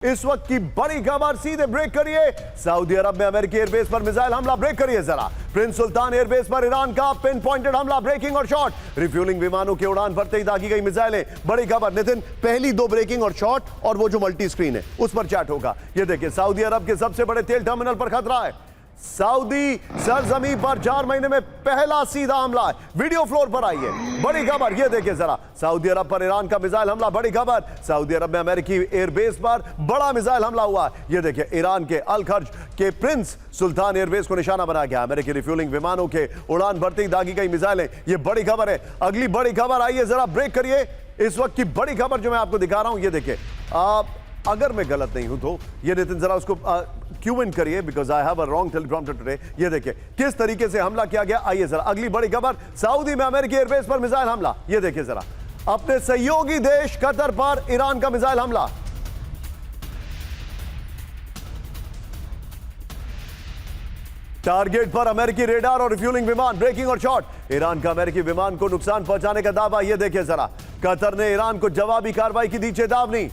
इस वक्त की बड़ी खबर, सीधे ब्रेक करिए। सऊदी अरब में अमेरिकी एयरबेस पर मिसाइल हमला, ब्रेक करिए जरा। प्रिंस सुल्तान एयरबेस पर ईरान का पिन पॉइंटेड हमला, ब्रेकिंग और शॉट। रिफ्यूलिंग विमानों की उड़ान भरते ही दागी गई मिसाइलें। बड़ी खबर नितिन, पहली दो ब्रेकिंग और शॉट और वो जो मल्टी स्क्रीन है उस पर चैट होगा। ये देखिए, सऊदी अरब के सबसे बड़े तेल टर्मिनल पर खतरा है। सऊदी सरजमी पर 4 महीने में पहला सीधा हमला है। वीडियो फ्लोर पर आई है, बड़ी खबर। ये देखिए जरा, सऊदी अरब पर ईरान का मिसाइल हमला, बड़ी खबर। सऊदी अरब में अमेरिकी एयरबेस पर बड़ा मिसाइल हमला हुआ है। ये देखिए, ईरान के अल खर्ज के प्रिंस सुल्तान एयरबेस को निशाना बनाया गया। अमेरिकी रिफ्यूलिंग विमानों के उड़ान भरते ही दागी गई मिसाइलें। ये बड़ी खबर है। अगली बड़ी खबर, आइए जरा ब्रेक करिए। इस वक्त की बड़ी खबर जो मैं आपको दिखा रहा हूं, ये देखिए, अगर मैं गलत नहीं हूं तो ये नितिन जरा उसको क्यू इन करिए, because I have a wrong teleprompter today. ये देखिए किस तरीके से हमला किया गया। आइए जरा अगली बड़ी खबर, सऊदी में अमेरिकी एयरबेस पर मिसाइल हमला। ये देखिए जरा, अपने सहयोगी देश कतर पर ईरान का मिसाइल हमला। टारगेट पर अमेरिकी रेडार और रिफ्यूलिंग विमान, ब्रेकिंग और शॉट। ईरान का अमेरिकी विमान को नुकसान पहुंचाने का दावा। यह देखिए जरा, कतर ने ईरान को जवाबी कार्रवाई की दी चेतावनी।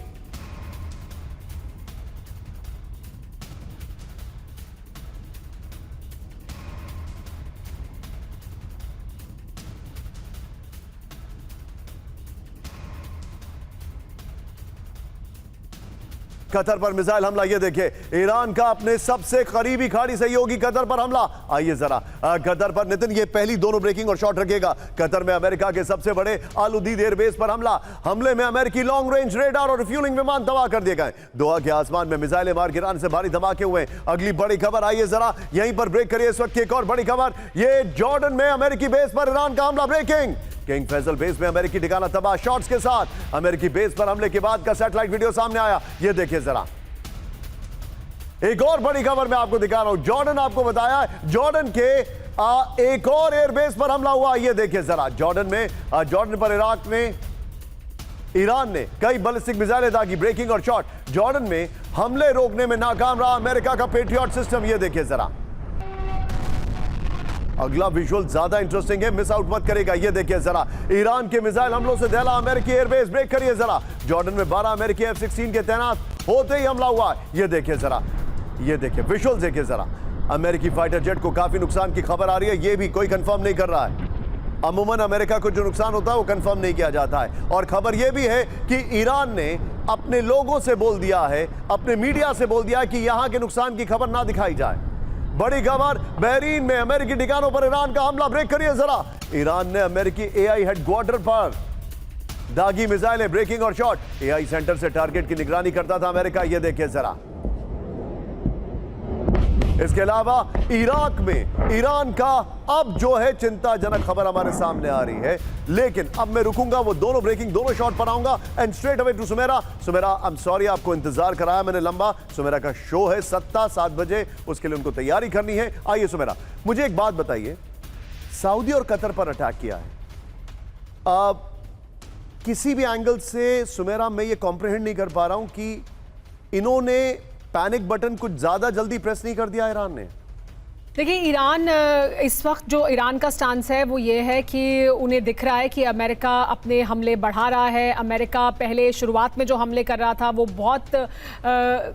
कतर पर मिसाइल हमला। ये देखिए, ईरान का अपने सबसे करीबी खाड़ी सहयोगी कतर पर हमला। आइए जरा, कतर पर नितिन ये पहली दोनों ब्रेकिंग और शॉट रखेगा। कतर में अमेरिका के सबसे बड़े आल उदीद एयरबेस पर हमला। हमले में अमेरिकी लॉन्ग रेंज रेडार और रिफ्यूलिंग विमान तबाह कर दिए गए। दोहा के आसमान में मिसाइलें मार के ईरान से भारी धमाके हुए। अगली बड़ी खबर, आइए जरा यहीं पर ब्रेक करिए। इस वक्त की एक और बड़ी खबर, ये जॉर्डन में अमेरिकी बेस पर ईरान का हमला, ब्रेकिंग। किंग फैसल बेस में अमेरिकी ठिकाना तबाह, शॉट्स के साथ। अमेरिकी बेस पर हमले के बाद का सैटेलाइट वीडियो सामने आया। यह देखिए जरा, एक और बड़ी खबर मैं आपको दिखा रहा हूं। जॉर्डन, आपको बताया जॉर्डन के एक और एयरबेस पर हमला हुआ। यह देखिए जरा, जॉर्डन पर इराक में ईरान ने कई बैलिस्टिक मिसाइलें दागी, ब्रेकिंग और शॉट। जॉर्डन में हमले रोकने में नाकाम रहा अमेरिका का पेट्रियट सिस्टम। यह देखिए जरा, अगला विजुअल ज्यादा इंटरेस्टिंग है, मिस आउट मत करेगा। ये देखिए जरा, ईरान के मिसाइल हमलों से दहला अमेरिकी एयरबेस, ब्रेक करिए जरा। जॉर्डन में 12 अमेरिकी F-16 के तैनात होते ही हमला हुआ। ये देखिए जरा, ये देखिए विजुअल देखिए जरा, अमेरिकी फाइटर जेट को काफी नुकसान की खबर आ रही है। ये भी कोई कंफर्म नहीं कर रहा है। अमूमन अमेरिका को जो नुकसान होता है वो कंफर्म नहीं किया जाता है। और खबर यह भी है कि ईरान ने अपने लोगों से बोल दिया है, अपने मीडिया से बोल दिया है कि यहां के नुकसान की खबर ना दिखाई जाए। बड़ी खबर, बहरीन में अमेरिकी ठिकानों पर ईरान का हमला, ब्रेक करिए जरा। ईरान ने अमेरिकी AI हेडक्वार्टर पर दागी मिसाइलें, ब्रेकिंग और शॉट। AI सेंटर से टारगेट की निगरानी करता था अमेरिका। यह देखिए जरा, इसके अलावा इराक में ईरान का अब जो है चिंताजनक खबर हमारे सामने आ रही है। लेकिन अब मैं रुकूंगा, वो दोनों ब्रेकिंग दोनों शॉट पर आऊंगा and straight away to Sumera. Sumera, I am sorry आपको इंतजार कराया मैंने लंबा। सुमेरा का शो है 7 बजे, उसके लिए उनको तैयारी करनी है। आइए सुमेरा, मुझे एक बात बताइए, सऊदी और कतर पर अटैक किया है, किसी भी एंगल से सुमेरा मैं ये कॉम्प्रिहेंड नहीं कर पा रहा हूं कि इन्होंने पैनिक बटन कुछ ज्यादा जल्दी प्रेस नहीं कर दिया ईरान ने? देखिए, ईरान इस वक्त जो ईरान का स्टांस है वो ये है कि उन्हें दिख रहा है कि अमेरिका अपने हमले बढ़ा रहा है। अमेरिका पहले शुरुआत में जो हमले कर रहा था वो बहुत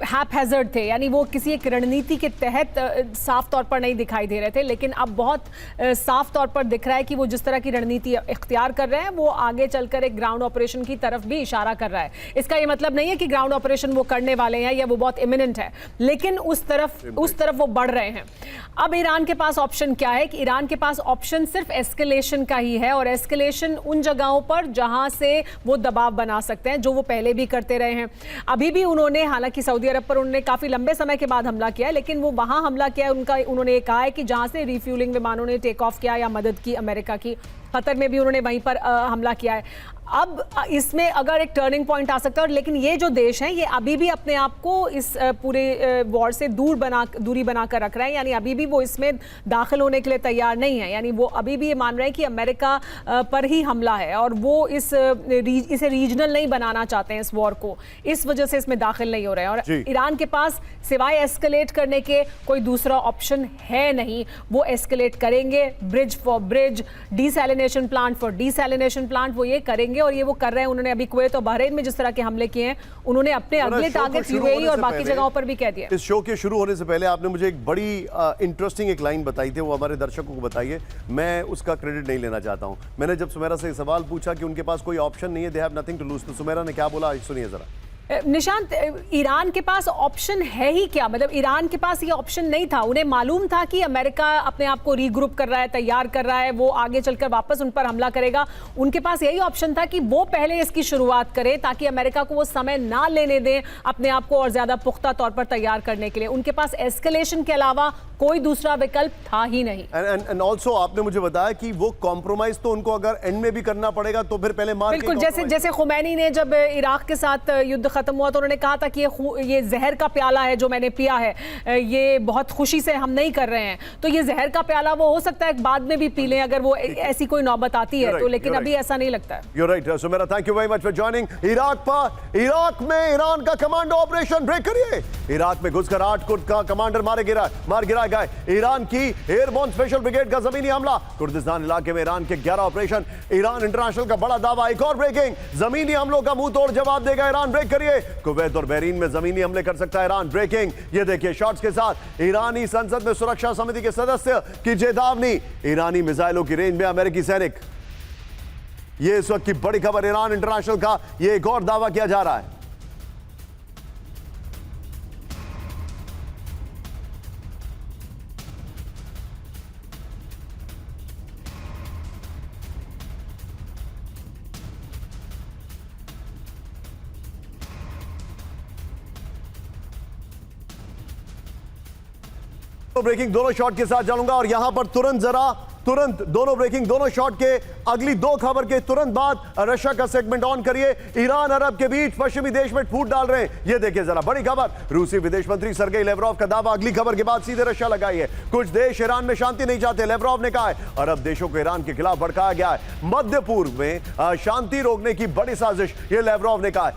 हैपहैज़र्ड थे, यानी वो किसी एक रणनीति के तहत साफ तौर पर नहीं दिखाई दे रहे थे। लेकिन अब बहुत साफ तौर पर दिख रहा है कि वो जिस तरह की रणनीति इख्तियार कर रहे हैं वो आगे चलकर एक ग्राउंड ऑपरेशन की तरफ भी इशारा कर रहा है। इसका ये मतलब नहीं है कि ग्राउंड ऑपरेशन वो करने वाले हैं या वो बहुत इमिनेंट है, लेकिन उस तरफ वो बढ़ रहे हैं। अब ईरान के पास ऑप्शन क्या है कि ईरान के पास ऑप्शन सिर्फ एस्केलेशन का ही है, और एस्केलेशन उन जगहों पर जहां से वो दबाव बना सकते हैं, जो वो पहले भी करते रहे हैं। अभी भी उन्होंने, हालांकि सऊदी अरब पर उन्होंने काफी लंबे समय के बाद हमला किया है, लेकिन वो वहां हमला किया है उन्होंने ये कहा है कि जहां से रिफ्यूलिंग विमानों ने टेक ऑफ किया या मदद की अमेरिका की। कतर में भी उन्होंने वहीं पर हमला किया है। अब इसमें अगर एक टर्निंग पॉइंट आ सकता है, लेकिन ये जो देश हैं ये अभी भी अपने आप को इस पूरे वॉर से दूरी बनाकर रख रहे हैं, यानी अभी भी वो इसमें दाखिल होने के लिए तैयार नहीं है। यानी वो अभी भी ये मान रहे हैं कि अमेरिका पर ही हमला है और वो इसे रीजनल नहीं बनाना चाहते हैं इस वॉर को, इस वजह से इसमें दाखिल नहीं हो रहे हैं। और ईरान के पास सिवाय एस्केलेट करने के कोई दूसरा ऑप्शन है नहीं। वो एस्केलेट करेंगे, bridge for bridge, desalination plant for desalination plant, वो ये करेंगे करेंगे और ये वो कर रहे हैं। उन्होंने अभी कुवैत और बहरीन में जिस तरह के हमले किए हैं, उन्होंने अपने अगले टारगेट यूएई और बाकी जगहों पर भी कह दिया। इस शो के शुरू होने से पहले आपने मुझे एक बड़ी इंटरेस्टिंग एक लाइन बताई थी, वो हमारे दर्शकों को बताइए, मैं उसका क्रेडिट नहीं लेना चाहता हूं। मैंने जब सुमेरा से सवाल पूछा कि उनके पास कोई ऑप्शन नहीं है, they have nothing to lose, तो सुमेरा ने क्या बोला, सुनिए जरा। निशांत, ईरान के पास ऑप्शन है ही क्या? मतलब ईरान के पास ये ऑप्शन नहीं था। उन्हें मालूम था कि अमेरिका अपने आप को रीग्रुप कर रहा है, तैयार कर रहा है, वो आगे चलकर वापस उन पर हमला करेगा। उनके पास यही ऑप्शन था कि वो पहले इसकी शुरुआत करे ताकि अमेरिका को वो समय ना लेने दें अपने आप को और ज्यादा पुख्ता तौर पर तैयार करने के लिए। उनके पास एस्केलेशन के अलावा कोई दूसरा विकल्प था ही नहीं। एंड ऑल्सो आपने मुझे बताया कि वो कॉम्प्रोमाइज तो उनको अगर एंड में भी करना पड़ेगा तो फिर पहले मार के बिल्कुल, जैसे खुमैनी ने जब इराक के साथ युद्ध खत्म हुआ तो उन्होंने कहा था कि ये जहर का प्याला है जो मैंने पिया है, ये बहुत खुशी से हम नहीं कर रहे हैं। तो ये जहर का प्याला वो हो सकता है बाद में भी पी लें अगर वो ऐसी कोई नौबत आती है तो, लेकिन अभी ऐसा नहीं लगता है। You're right, Sumera, thank you very much for joining. Iraq में ईरान का कमांडो ऑपरेशन ब्रेक करिए। इराक में घुसकर 8 कुर्द का कमांडर मार गिराया गया। ईरान की एयरबोर्न स्पेशल ब्रिगेड का जमीनी हमला कुर्दिस्तान इलाके में ईरान के 11 ऑपरेशन। ईरान इंटरनेशनल का बड़ा दावा, एक और ब्रेकिंग, जमीनी हमलों का मुंह तोड़ जवाब देगा ईरान, ब्रेक करिए। कुवैत और बहरीन में जमीनी हमले कर सकता है ईरान, ब्रेकिंग। ये देखिए शॉट्स के साथ ईरानी संसद में सुरक्षा समिति के सदस्य की चेतावनी, ईरानी मिसाइलों की रेंज में अमेरिकी सैनिक। ये इस वक्त की बड़ी खबर ईरान इंटरनेशनल का, ये एक और दावा किया जा रहा है। ब्रेकिंग दोनों शॉट के साथ चलूंगा और यहां पर तुरंत दोनों ब्रेकिंग दोनों शॉट के अगली दो खबर के तुरंत बाद रशिया का सेगमेंट ऑन करिए। ईरान अरब के बीच पश्चिमी देश में फूट डाल रहे हैं, ये देखिए जरा बड़ी खबर। रूसी विदेश मंत्री सर्गेई लेवरोव का दावा, अगली खबर के बाद सीधे रशिया लगाई है। कुछ देश ईरान में शांति नहीं चाहते, लेवरोव ने कहा है। अरब देशों को ईरान के खिलाफ भड़काया गया है। मध्य पूर्व में शांति रोकने की बड़ी साजिश, ये लेवरोव ने कहा है।